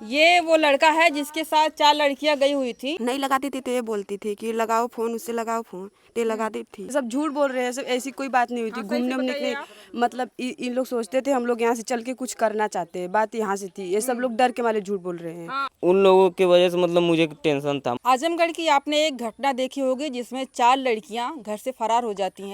ये वो लड़का है जिसके साथ 4 लड़कियां गई हुई थी। नहीं लगाती थी तो ये बोलती थी कि लगाओ फोन, उससे लगाओ फोन, तो ये लगाती थी। सब झूठ बोल रहे हैं, सब ऐसी कोई बात नहीं हुई थी। हाँ, सही से घूमने उमने बताइए के आप। मतलब इन लोग सोचते थे हम लोग यहाँ से चल के कुछ करना चाहते हैं, बात यहाँ से थी। ये सब लोग डर के मारे झूठ बोल रहे हैं। हाँ, उन लोगों की वजह से मतलब मुझे टेंशन था। आजमगढ़ की आपने एक घटना देखी होगी जिसमें 4 लड़कियां घर से फरार हो जाती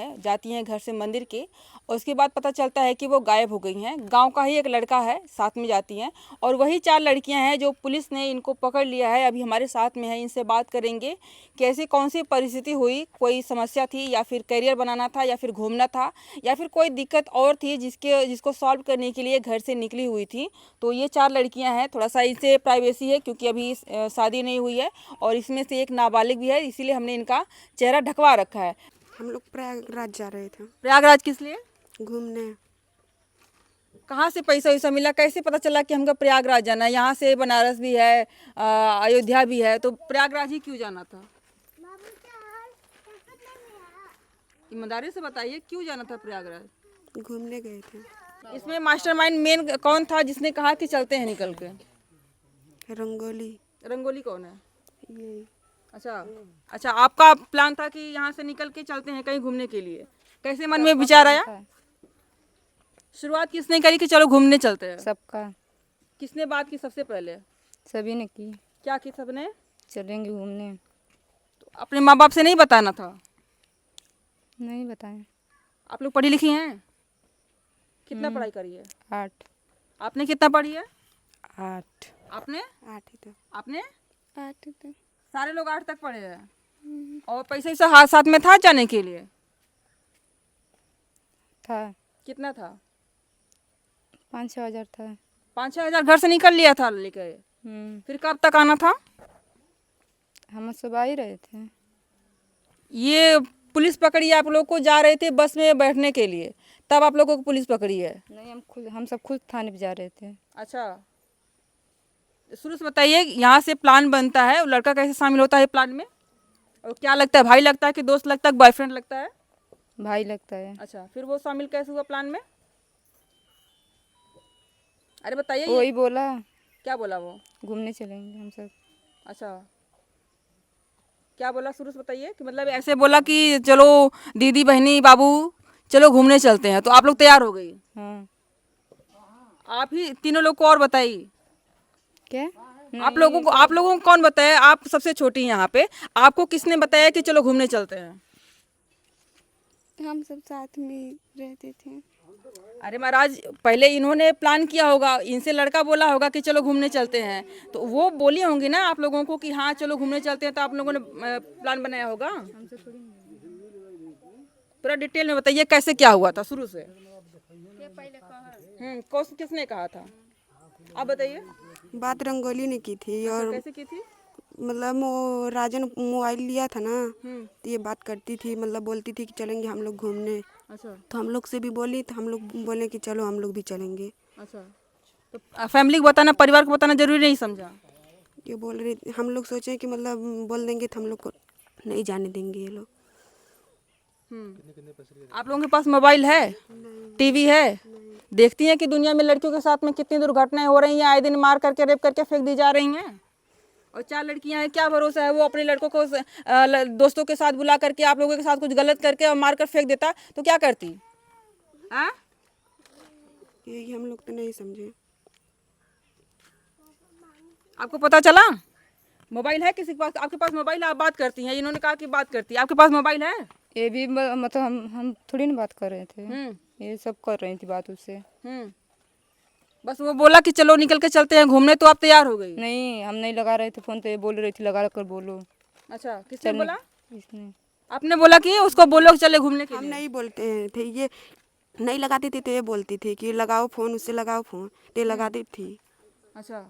हैं घर से मंदिर के, और उसके बाद पता चलता है कि वो गायब हो गई हैं। गांव का ही एक लड़का है, साथ में जाती हैं, और वही 4 लड़कियां हैं जो पुलिस ने इनको पकड़ लिया है। अभी हमारे साथ में है, इनसे बात करेंगे कैसे कौन सी परिस्थिति हुई, कोई समस्या थी या फिर करियर बनाना था या फिर घूमना था या फिर कोई दिक्कत और थी जिसको सॉल्व करने के लिए घर से निकली हुई थी। तो ये 4 लड़कियां हैं। थोड़ा सा इनसे प्राइवेसी है क्योंकि अभी शादी नहीं हुई है, और इसमें से एक नाबालिग भी है, इसीलिए हमने इनका चेहरा ढकवा रखा है। हम लोग प्रयागराज जा रहे थे प्रयागराज किस लिए? घूमने। कहाँ से पैसा वैसा मिला? कैसे पता चला कि हमको प्रयागराज जाना है? यहाँ से बनारस भी है, अयोध्या भी है, तो प्रयागराज ही क्यों जाना था? ईमानदारी से बताइए, क्यों जाना था प्रयागराज? घूमने गए थे। इसमें मास्टरमाइंड मेन कौन था जिसने कहा कि चलते हैं निकल के? रंगोली। रंगोली कौन है? ये अच्छा अच्छा, आपका प्लान था कि यहाँ से निकल के चलते हैं कहीं घूमने के लिए। कैसे मन में विचार आया? शुरुआत किसने करी कि चलो घूमने चलते हैं? सबका। किसने बात की सबसे पहले? सभी ने की। क्या की सबने? चलेंगे घूमने। तो अपने माँ बाप से नहीं बताना था? नहीं बताएं। आप लोग पढ़ी लिखी हैं? कितना पढ़ाई करी है? 8। आपने कितना पढ़ी है? 8। आपने? 8 ही तो। आपने? 8 तक। सारे लोग 8 तक पढ़े हैं। और पैसा वैसा हाथ साथ में था जाने के लिए? था। कितना था? 5-6 हज़ार था। 5-6 हज़ार घर से निकल लिया था लेकर? फिर कब तक आना था? हम सब आ ही रहे थे। ये पुलिस पकड़ी आप लोग को, जा रहे थे बस में बैठने के लिए, तब आप लोगों को पुलिस पकड़ी है? नहीं, हम सब खुद थाने पे जा रहे थे। अच्छा, शुरू से बताइए, यहाँ से प्लान बनता है, लड़का कैसे शामिल होता है प्लान में? और क्या लगता है, भाई लगता है कि दोस्त लगता है, बॉयफ्रेंड लगता है? भाई लगता है। अच्छा, फिर वो शामिल कैसे हुआ प्लान में? अरे बताइए। वही बोला क्या बोला वो? घूमने चलेंगे हम सब। अच्छा, क्या बोला शुरू से बताइए, कि मतलब ऐसे बोला कि चलो दीदी बहनी बाबू चलो घूमने चलते हैं, तो आप लोग तैयार हो गई? हाँ। आप ही तीनों लोग को और बताइए। क्या? आप लोगों को कौन बताया? आप सबसे छोटी हैं यहाँ पे, आपको किसने बताया कि चलो घूमने चलते हैं? हम सब साथ में रहते थे। अरे महाराज, पहले इन्होंने प्लान किया होगा, इनसे लड़का बोला होगा कि चलो घूमने चलते हैं, तो वो बोली होंगी ना आप लोगों को कि हाँ चलो घूमने चलते हैं, तो आप लोगों ने प्लान बनाया होगा। पूरा डिटेल में बताइए कैसे क्या हुआ था शुरू से। किसने कहा था, आप बताइए। बात रंगोली ने की थी। और कैसे की थी? मतलब वो राजन मोबाइल लिया था ना, तो ये बात करती थी, मतलब बोलती थी कि चलेंगे हम लोग घूमने। अच्छा तो हम लोग से भी बोली, तो हम लोग बोले कि चलो हम लोग भी चलेंगे। अच्छा, तो फैमिली को बताना, परिवार को बताना जरूरी नहीं समझा? ये बोल रही, हम लोग सोचे कि मतलब बोल देंगे तो हम लोग को नहीं जाने देंगे ये लोग। आप लोगों के पास मोबाइल है, टीवी है? देखती हैं कि दुनिया में लड़कियों के साथ में कितनी दुर्घटनाएं हो रही हैं, आए दिन मार करके रेप करके फेंक दी जा रही हैं। और 4 लड़कियां हैं, क्या भरोसा है वो अपने लड़कों को दोस्तों के साथ बुला करके आप लोगों के साथ कुछ गलत करके और मार कर फेंक देता तो क्या करती? हाँ, यही हम लोग तो नहीं समझे। आपको पता चला? मोबाइल है किसी के पास? आपके पास मोबाइल है, आप बात करती हैं, इन्होंने कहा कि बात करती है, आपके पास मोबाइल है? ये भी मतलब हम थोड़ी ना बात कर रहे थे। ये सब कर रही थी बात उससे। बस वो बोला कि चलो निकल के चलते हैं घूमने, तो आप तैयार हो गई? नहीं, हम नहीं लगा रहे थे फोन, तो ये बोल रही थी लगा कर बोलो। अच्छा, किसने बोला? इसने। आपने बोला कि उसको बोलो कि चले घूमने के हम लिए? नहीं बोलते थे, ये नहीं लगाती थी तो ये बोलती थी कि लगाओ फोन, उससे लगाओ फोन, तो ये लगाती थी। अच्छा,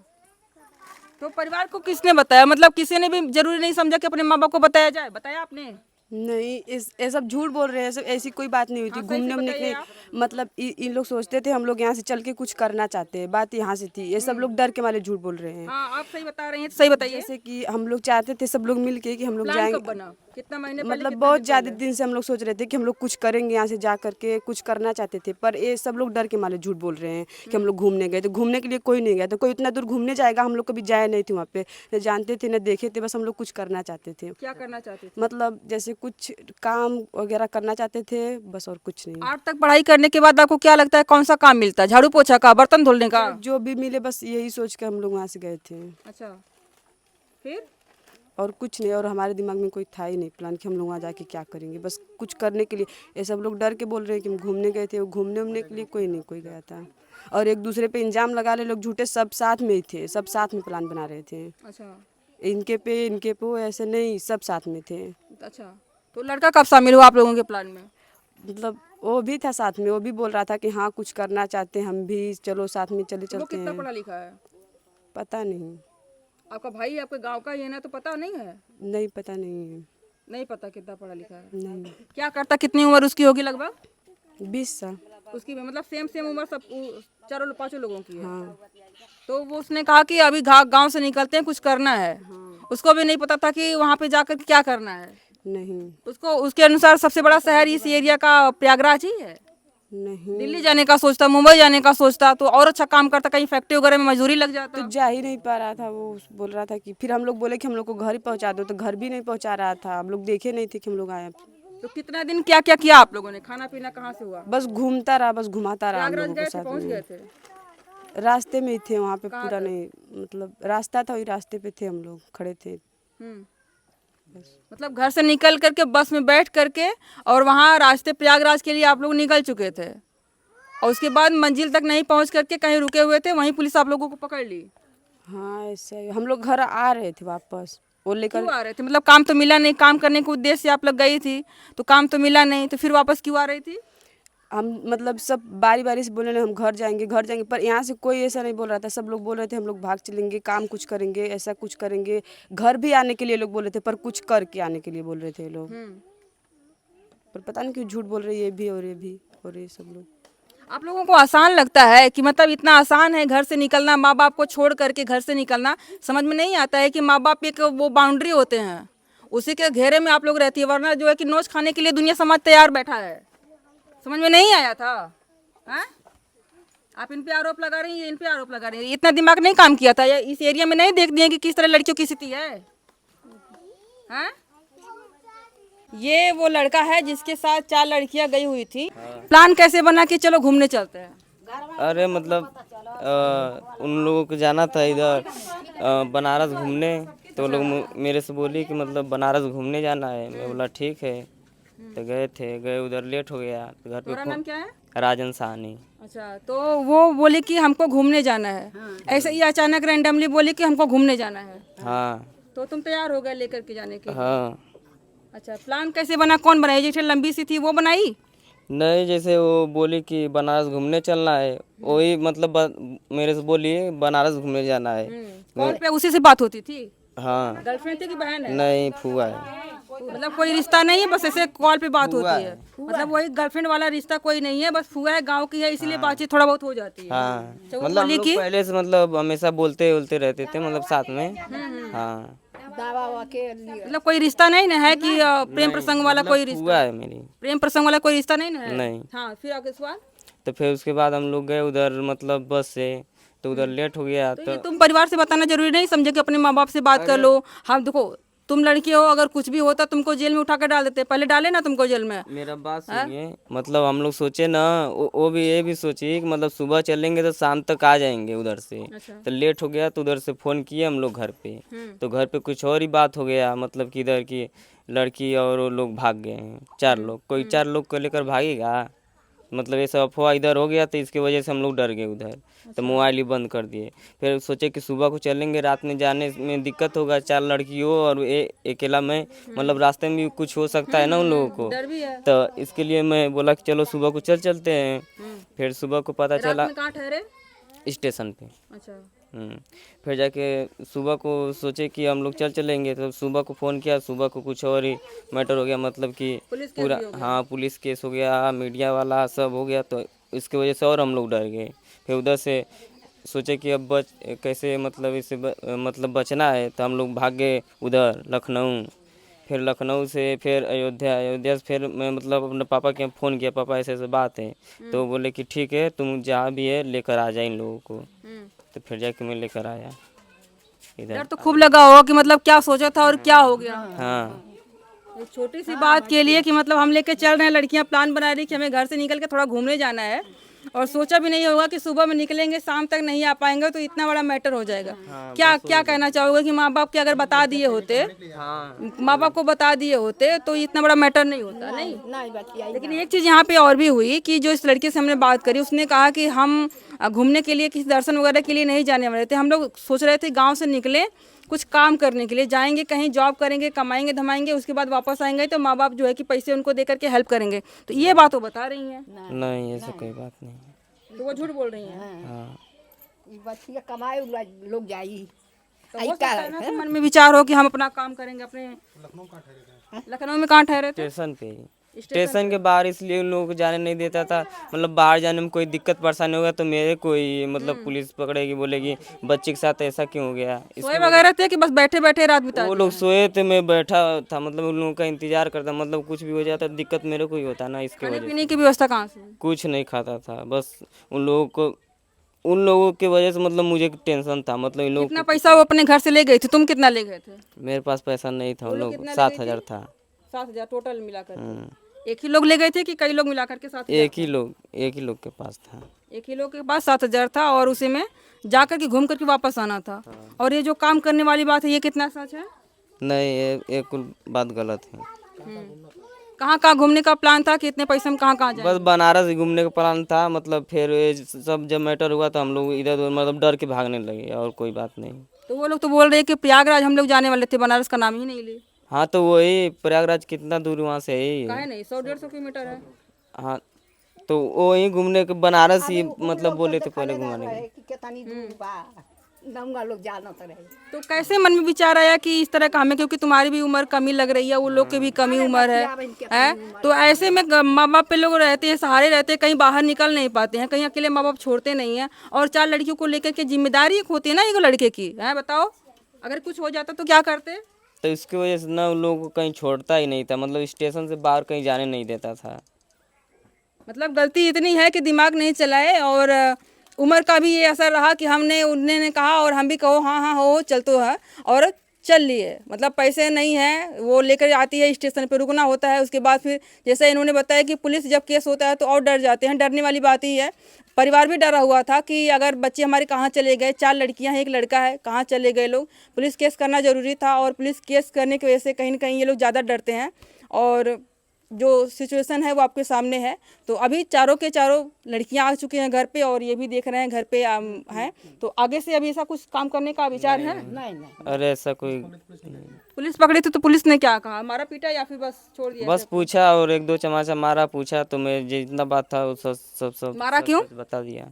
तो परिवार को किसने बताया? मतलब किसी ने भी जरूरी नहीं समझा कि अपने माँ बाप को बताया जाए? बताया आपने? नहीं, इस ये सब झूठ बोल रहे हैं, सब ऐसी कोई बात नहीं हुई थी। घूमने उमने के मतलब इन लोग सोचते थे हम लोग यहाँ से चल के कुछ करना चाहते हैं, बात यहाँ से थी। ये सब लोग डर के मारे झूठ बोल रहे हैं। हाँ, आप सही बता रही हैं, तो सही बताइए। जैसे कि हम लोग चाहते थे सब लोग मिल के कि हम लोग प्लान जाएंगे, कब बना? कितना महीने पहले? मतलब बहुत ज़्यादा दिन से हम लोग सोच रहे थे कि हम लोग कुछ करेंगे, यहाँ से जा करके कुछ करना चाहते थे। पर ये सब लोग डर के मारे झूठ बोल रहे हैं कि हम लोग घूमने गए। तो घूमने के लिए कोई नहीं गया, तो कोई इतना दूर घूमने जाएगा? हम लोग कभी जाए नहीं थे वहाँ पे, न जानते थे न देखे थे, बस हम लोग कुछ करना चाहते थे। क्या करना चाहते थे? मतलब जैसे कुछ काम वगैरह करना चाहते थे, बस और कुछ नहीं। 8 तक पढ़ाई करने के बाद आपको क्या लगता है कौन सा काम मिलता है? झाड़ू पोछा का, बर्तन धुलने का? जो भी मिले बस यही सोच के हम लोग वहाँ से गए थे, अच्छा, फिर? और कुछ नहीं। और हमारे दिमाग में कोई था ही नहीं प्लान कि हम लोग वहाँ जाके क्या करेंगे, बस कुछ करने के लिए। ये सब लोग डर के बोल रहे हैं कि हम घूमने गए थे, वो घूमने उमने के लिए कोई नहीं कोई गया था। और एक दूसरे पे इल्जाम लगा रहे लोग झूठे, सब साथ में ही थे, सब साथ में प्लान बना रहे थे। अच्छा, इनके पे वो ऐसे नहीं, सब साथ में थे। अच्छा। तो लड़का कब शामिल हुआ आप लोगों के प्लान में? मतलब वो भी था साथ में, वो भी बोल रहा था कि हाँ कुछ करना चाहते हैं हम भी, चलो साथ में चले वो चलते कितना हैं। पढ़ा लिखा है? पता नहीं, आपका भाई आपके गांव का ही है ना, तो पता नहीं है? नहीं पता नहीं है। नहीं पता कितना पढ़ा लिखा है? नहीं, क्या करता? कितनी उम्र उसकी होगी लगभग? 20 साल। उसकी भी मतलब सेम उम्र सब चारों पांचों लोगों की है। हाँ, तो वो उसने कहा कि अभी गांव से निकलते हैं, कुछ करना है। उसको भी नहीं पता था कि वहाँ पे जाकर क्या करना है। नहीं उसको उसके अनुसार सबसे बड़ा शहर इस एरिया का प्रयागराज ही है। नहीं, दिल्ली जाने का सोचता, मुंबई जाने का सोचता तो और अच्छा काम करता, कहीं फैक्ट्री वगैरह में मजदूरी लग जाता। तो जा ही नहीं पा रहा था। वो बोल रहा था कि फिर हम लोग बोले कि हम लोग को घर ही पहुंचा दो, तो घर भी नहीं पहुंचा रहा था। हम लोग देखे नहीं थे कि हम लोग आए। तो कितना दिन क्या क्या किया आप लोगों ने? खाना पीना कहाँ से हुआ? बस घूमता रहा, बस घुमाता रहा हम प्रयागराज लोगों गए को थे, साथ पहुँच गए में। थे? रास्ते में ही थे वहाँ पे, कहाँ पूरा पे? नहीं, मतलब रास्ता था, वही रास्ते पे थे हम लोग खड़े थे। मतलब घर से निकल करके बस में बैठ करके और वहाँ रास्ते प्रयागराज के लिए आप लोग निकल चुके थे, और उसके बाद मंजिल तक नहीं पहुँच करके कहीं रुके हुए थे, वहीं पुलिस आप लोगों को पकड़ ली? हाँ ऐसे ही। हम लोग घर आ रहे थे वापस, वो लेकर। क्यों आ रहे थे? मतलब काम तो मिला नहीं, काम करने के उद्देश्य से आप लोग गई थी, तो काम तो मिला नहीं, तो फिर वापस क्यों आ रही थी? हम मतलब सब बारी बारी से बोले ना हम घर जाएंगे घर जाएंगे, पर यहाँ से कोई ऐसा नहीं बोल रहा था। सब लोग बोल रहे थे हम लोग भाग चलेंगे, काम कुछ करेंगे, ऐसा कुछ करेंगे। घर भी आने के लिए लोग बोल रहे थे, पर कुछ करके आने के लिए बोल रहे थे लोग। पर पता नहीं क्यों झूठ बोल रहे, ये भी और ये भी और ये सब लोग। आप लोगों को आसान लगता है कि मतलब इतना आसान है घर से निकलना, माँ बाप को छोड़ करके घर से निकलना? समझ में नहीं आता है कि माँ बाप एक वो बाउंड्री होते हैं, उसी के घेरे में आप लोग रहती है, वरना जो है कि नोच खाने के लिए दुनिया समाज तैयार बैठा है। समझ में नहीं आया था? हैं? आप इन पे आरोप लगा रही हैं, इन पे आरोप लगा रही हैं। इतना दिमाग नहीं काम किया था? या इस एरिया में नहीं देख दिए कि किस तरह लड़कियों की स्थिति है? हैं? ये वो लड़का है जिसके साथ 4 लड़कियां गई हुई थी। प्लान कैसे बना कि चलो घूमने चलते हैं? अरे मतलब उन लोगों को जाना था इधर बनारस घूमने, तो लोग मेरे से बोली कि मतलब बनारस घूमने जाना है। मैं बोला ठीक है, तो गए उधर लेट हो गया, तो घर पे तुम्हारा नाम क्या है? राजन साहनी। अच्छा, तो वो बोले कि हमको घूमने जाना है। ऐसे ही अचानक रैंडमली बोले कि हमको घूमने जाना है। हाँ तो तुम तैयार हो गए लेकर के जाने के लिए? हाँ। अच्छा, प्लान कैसे बना? कौन बनाई? जैसे लंबी सी थी वो बनाई? नहीं, जैसे वो बोली कि बनारस घूमने चलना है, वही मतलब मेरे से बोली बनारस घूमने जाना है। कॉल पे उसी से बात होती थी? हाँ। गर्लफ्रेंड थी कि बहन है? नहीं, फुआ है। मतलब कोई रिश्ता नहीं है, बस ऐसे कॉल पे बात फुआ होती है? मतलब वही गर्लफ्रेंड वाला रिश्ता कोई नहीं है, बस फुआ है, गांव की है, इसीलिए बातचीत थोड़ा बहुत हो जाती है। हाँ, तो वो मतलब हम बोली लोग कि पहले से मतलब हमेशा बोलते रहते थे, मतलब साथ में। हाँ, मतलब कोई रिश्ता नहीं ना है कि प्रेम प्रसंग वाला कोई फुआ रिश्ता? है मेरी। प्रेम प्रसंग वाला कोई रिश्ता नहीं ना है? नहीं। हाँ, फिर आगे सवाल। तो फिर उसके बाद हम लोग गए उधर मतलब बस से, तो उधर लेट हो गया। तो ये तुम परिवार से बताना जरूरी नहीं समझे कि अपने माँ बाप से बात कर लो? हम देखो, तुम लड़की हो, अगर कुछ भी होता तुमको जेल में उठा कर डाल देते, पहले डाले ना तुमको जेल में। मेरा बात सुनिए, मतलब हम लोग सोचे ना, वो भी ये भी सोची कि मतलब सुबह चलेंगे तो शाम तक आ जाएंगे उधर से। अच्छा। तो लेट हो गया, तो उधर से फ़ोन किए हम लोग घर पे, तो घर पे कुछ और ही बात हो गया। मतलब कि इधर की लड़की और वो लोग भाग गए हैं, 4 लोग। कोई 4 लोग को लेकर भागेगा? मतलब ये सब अफवाह इधर हो गया, तो इसकी वजह से हम लोग डर गए उधर, तो मोबाइल ही बंद कर दिए। फिर सोचे कि सुबह को चलेंगे, रात में जाने में दिक्कत होगा, 4 लड़कियों और अकेला मैं, मतलब रास्ते में भी कुछ हो सकता है ना उन लोगों को। डर भी है। तो इसके लिए मैं बोला कि चलो सुबह को चलते हैं। फिर सुबह को पता रात चला में कहाँ ठहरे? स्टेशन पे। अच्छा, फिर जाके सुबह को सोचे कि हम लोग चलेंगे, तो सुबह को फ़ोन किया, सुबह को कुछ और ही मैटर हो गया, मतलब कि पूरा, हाँ पुलिस केस हो गया, मीडिया वाला सब हो गया, तो इसकी वजह से और हम लोग डर गए। फिर उधर से सोचे कि अब कैसे मतलब इससे मतलब बचना है, तो हम लोग भाग गए उधर लखनऊ। फिर लखनऊ से फिर अयोध्या से फिर मैं मतलब अपने पापा के फ़ोन किया, पापा ऐसे ऐसे बात है, तो वो बोले कि ठीक है तुम जहाँ भी है लेकर आ जाए इन लोगों को। तो फिर जाके मैं लेकर आया इधर। डर तो खूब लगा होगा कि मतलब क्या सोचा था और क्या हो गया। हाँ, एक छोटी सी बात के लिए कि मतलब हम लेके चल रहे हैं, लड़कियां प्लान बना रही कि हमें घर से निकल के थोड़ा घूमने जाना है, और सोचा भी नहीं होगा कि सुबह में निकलेंगे शाम तक नहीं आ पाएंगे, तो इतना बड़ा मैटर हो जाएगा। क्या क्या कहना चाहोगे कि माँ बाप के अगर बता दिए होते, माँ बाप को बता दिए होते तो इतना बड़ा मैटर नहीं होता। नहीं, लेकिन एक चीज़ यहाँ पे और भी हुई कि जो इस लड़के से हमने बात करी, उसने कहा कि हम घूमने के लिए किसी दर्शन वगैरह के लिए नहीं जाने वाले थे, हम लोग सोच रहे थे गाँव से निकले कुछ काम करने के लिए, जाएंगे कहीं जॉब करेंगे, कमाएंगे धमाएंगे, उसके बाद वापस आएंगे तो माँ बाप जो है कि पैसे उनको दे करके हेल्प करेंगे। तो ये बात वो बता रही हैं, नहीं ऐसा कोई बात नहीं है। तो वो झूठ बोल रही हैं। हाँ, बच्चिया कमाए लोग जाई। तो हो सकता है ना कि मन में विचार हो कि हम अपना काम करेंगे अपने। लखनऊ में कहाँ ठहरे थे? स्टेशन पे ही, स्टेशन के बाहर, इसलिए उन लोगों को जाने नहीं देता था। मतलब बाहर जाने में कोई दिक्कत परेशानी होगा तो मेरे कोई मतलब पुलिस पकड़ेगी, बोलेगी बच्चे के साथ ऐसा क्यों हो गया। सोए वगैरह थे कि बस बैठे बैठे रात बिता वो लोग सोए थे, मैं बैठा था, मतलब उन लोगों का इंतजार करता, मतलब कुछ भी हो जाता दिक्कत मेरे को ही होता ना, इसके खाने वजह पीने की व्यवस्था कहाँ से? से कुछ नहीं खाता था। बस उन लोगों की वजह से मतलब मुझे टेंशन था, मतलब इन लोग कितना पैसा वो अपने घर से ले गए थे, तुम कितना ले गए थे? मेरे पास पैसा नहीं था, उन लोग कितना ले 7,000 था। 7,000 टोटल मिलाकर? एक ही लोग ले गए थे कि कई लोग मिलाकर के साथ? एक ही लोग के पास था। एक ही लोग के पास 7,000 था और उसी में जाकर के घूम करके वापस आना था। और ये जो काम करने वाली बात है, ये कितना सच है? नहीं, एक बात गलत है। कहाँ कहाँ घूमने का प्लान था, कितने पैसे में कहाँ कहाँ जाए? बस बनारस ही घूमने का प्लान था, मतलब फिर ये सब जब मैटर हुआ तो हम लोग इधर उधर मतलब डर के भागने लगे, और कोई बात नहीं। तो वो लोग तो बोल रहे हैं कि प्रयागराज हम लोग जाने वाले थे, बनारस का नाम ही नहीं ले। हाँ, तो वही प्रयागराज कितना दूर वहाँ से है? काहे नहीं, 100-150 किलोमीटर है। हाँ, तो वही घूमने के बनारस ही मतलब बोले थे पहले घुमाने के। कितनी दूर बा, दंगा लोग जानत रहे। तो कैसे मन में विचार आया कि इस तरह का हमें, क्योंकि तुम्हारी भी उम्र कमी लग रही है, वो लोग की भी कमी उम्र है? तो ऐसे में माँ बाप पे लोग रहते हैं, सहारे रहते हैं, कहीं बाहर निकल नहीं पाते हैं, कहीं अकेले माँ बाप छोड़ते नहीं हैं, और 4 लड़कियों को लेकर के जिम्मेदारी एक होती है ना एक लड़के की, है बताओ, अगर कुछ हो जाता तो क्या करते? तो इसकी वजह से ना उन लोगों को कहीं छोड़ता ही नहीं था, मतलब स्टेशन से बाहर कहीं जाने नहीं देता था। मतलब गलती इतनी है कि दिमाग नहीं चलाए, और उम्र का भी ये असर रहा कि उन्होंने कहा और हम भी कहो हाँ हाँ हो चल तो है, और चल लिए। मतलब पैसे नहीं है, वो लेकर आती है, स्टेशन पे रुकना होता है, उसके बाद फिर जैसे इन्होंने बताया कि पुलिस जब केस होता है तो और डर जाते हैं। डरने वाली बात ही है, परिवार भी डरा हुआ था कि अगर बच्चे हमारे कहाँ चले गए, 4 लड़कियां हैं, एक लड़का है, कहाँ चले गए लोग। पुलिस केस करना ज़रूरी था, और पुलिस केस करने की वजह से कहीं ना कहीं ये लोग ज़्यादा डरते हैं, और जो सिचुएशन है वो आपके सामने है। तो अभी चारों के चारों लड़कियां आ चुकी हैं घर पे, और ये भी देख रहे हैं घर पे हैं। तो आगे से अभी ऐसा कुछ काम करने का विचार है? नहीं अरे ऐसा कोई पुलिस पकड़ी थी तो पुलिस ने क्या कहा, मारा पीटा या फिर बस छोड़ दिया? बस पूछा और 1-2 चमाचा मारा, पूछा तो मैं जितना बात था वो सब मारा क्यों? सच बता दिया।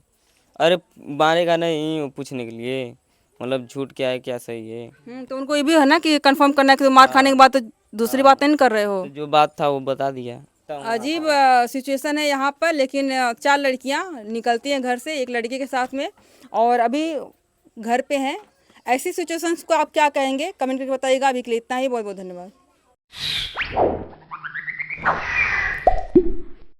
अरे मारेगा नहीं, वो पूछने के लिए, मतलब झूठ क्या है क्या सही है। तो उनको ये भी है ना कि कंफर्म करना है कि मार खाने के बाद तो दूसरी बात नहीं कर रहे हो। तो जो बात था वो बता दिया। अजीब सिचुएशन है यहाँ पर, लेकिन 4 लड़कियाँ निकलती हैं घर से एक लड़के के साथ में, और अभी घर पे हैं। ऐसी सिचुएशंस को आप क्या कहेंगे, कमेंट करके बताइएगा। अभी के लिए इतना ही, बहुत बहुत धन्यवाद।